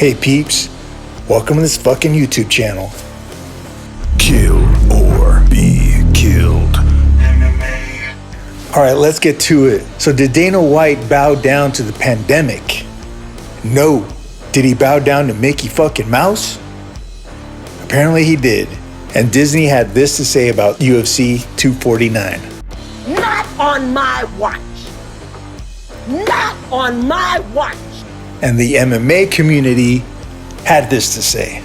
Hey peeps, welcome to this fucking YouTube channel. Kill or be killed. Alright, let's get to it. So did Dana White bow down to the pandemic? No. Did he bow down to Mickey fucking Mouse? Apparently he did. And Disney had this to say about UFC 249. Not on my watch. Not on my watch. And the MMA community had this to say.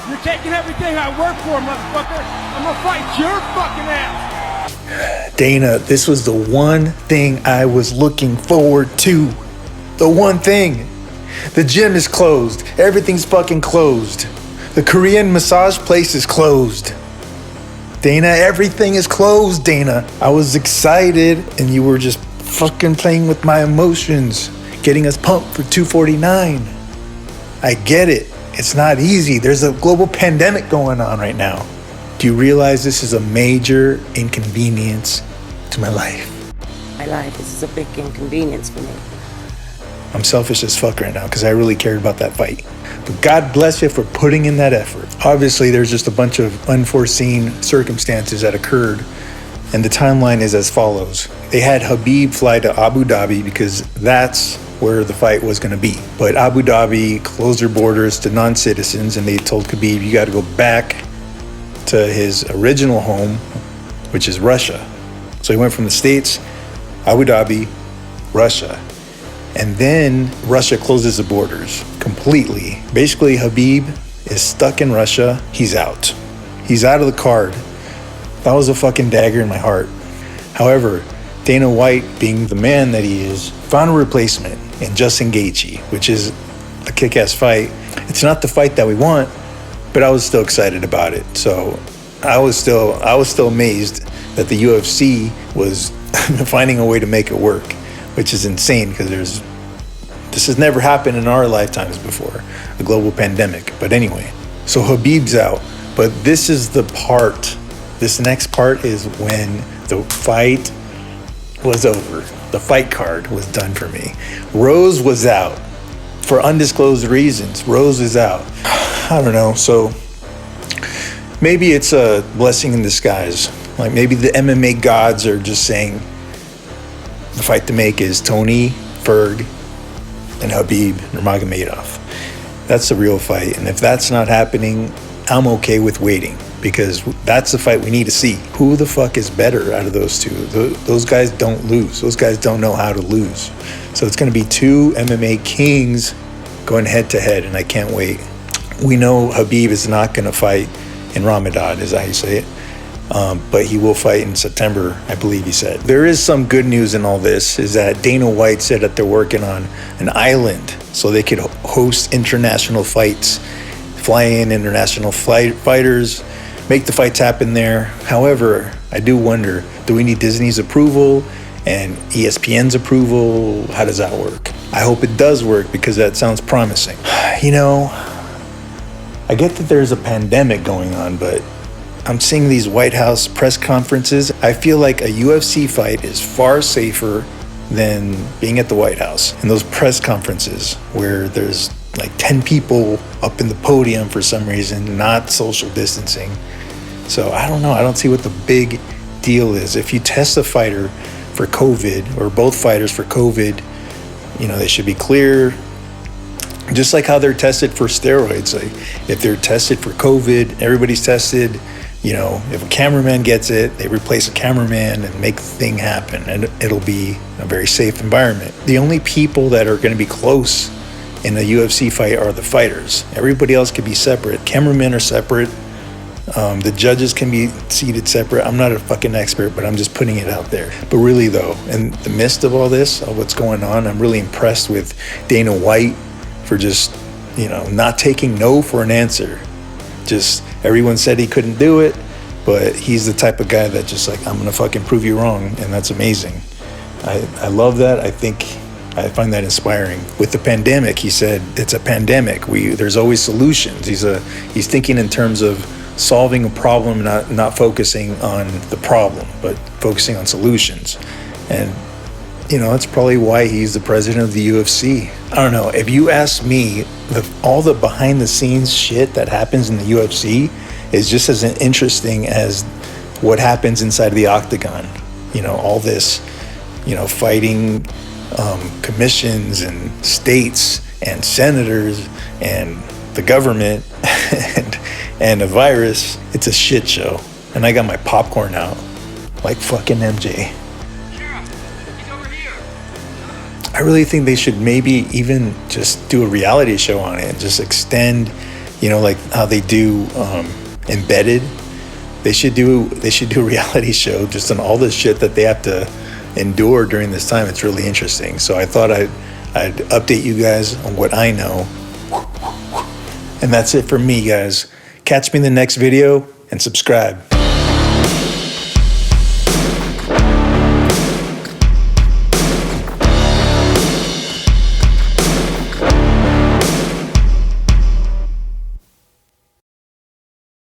You're taking everything I work for, motherfucker. I'm gonna fight your fucking ass. Dana, this was the one thing I was looking forward to. The one thing. The gym is closed. Everything's fucking closed. The Korean massage place is closed. Dana, everything is closed, Dana. I was excited and you were just fucking playing with my emotions, getting us pumped for 249. I get it. It's not easy. There's a global pandemic going on right now. Do you realize this is a major inconvenience to my life? My life, this is a big inconvenience for me. I'm selfish as fuck right now because I really cared about that fight. But God bless you for putting in that effort. Obviously, there's just a bunch of unforeseen circumstances that occurred, and the timeline is as follows. They had Khabib fly to Abu Dhabi because that's where the fight was going to be. But Abu Dhabi closed their borders to non-citizens, and they told Khabib, you got to go back to his original home, which is Russia. So he went from the States, Abu Dhabi, Russia. And then Russia closes the borders completely. Basically, Khabib is stuck in Russia. He's out. He's out of the card. That was a fucking dagger in my heart. However, Dana White, being the man that he is, found a replacement in Justin Gaethje, which is a kick-ass fight. It's not the fight that we want, but I was still excited about it. So I was still amazed that the UFC was finding a way to make it work, which is insane because this has never happened in our lifetimes before, a global pandemic. But anyway, so Khabib's out, but this is the part. This next part is when the fight was over. The fight card was done for me. Rose was out for undisclosed reasons. Rose is out. I don't know. So maybe it's a blessing in disguise. Like maybe the MMA gods are just saying the fight to make is Tony Ferg and Khabib Nurmagomedov. That's the real fight. And if that's not happening, I'm okay with waiting because that's the fight we need to see. Who the fuck is better out of those two? Those guys don't lose. Those guys don't know how to lose. So it's going to be two MMA kings going head to head, and I can't wait. We know Khabib is not going to fight in Ramadan, is how you say it. But he will fight in September, I believe he said. There is some good news in all this, is that Dana White said that they're working on an island so they could host international fights, fly in international fighters, make the fights happen there. However, I do wonder, do we need Disney's approval and ESPN's approval? How does that work? I hope it does work because that sounds promising. You know, I get that there's a pandemic going on, but I'm seeing these White House press conferences. I feel like a UFC fight is far safer than being at the White House. And those press conferences where there's like 10 people up in the podium for some reason, not social distancing. So I don't know. I don't see what the big deal is. If you test a fighter for COVID or both fighters for COVID, you know, they should be clear. Just like how they're tested for steroids. Like if they're tested for COVID, everybody's tested. You know, if a cameraman gets it, they replace a cameraman and make the thing happen, and it'll be a very safe environment. The only people that are going to be close in a UFC fight are the fighters. Everybody else can be separate. Cameramen are separate. The judges can be seated separate. I'm not a fucking expert, but I'm just putting it out there. But really though, in the midst of all this, of what's going on, I'm really impressed with Dana White for just, you know, not taking no for an answer. Just everyone said he couldn't do it, but he's the type of guy that just like, I'm gonna fucking prove you wrong, and that's amazing. I love that. I find that inspiring. With the pandemic, he said it's a pandemic. There's always solutions. He's thinking in terms of solving a problem, not focusing on the problem, but focusing on solutions. And that's probably why he's the president of the UFC. I don't know. If you ask me, all the behind the scenes shit that happens in the UFC is just as interesting as what happens inside of the octagon. All this, fighting commissions and states and senators and the government and a virus. It's a shit show. And I got my popcorn out like fucking MJ. I really think they should maybe even just do a reality show on it and just extend, like how they do Embedded. They should do a reality show just on all the shit that they have to endure during this time. It's really interesting. So I thought I'd update you guys on what I know. And that's it for me, guys. Catch me in the next video and subscribe.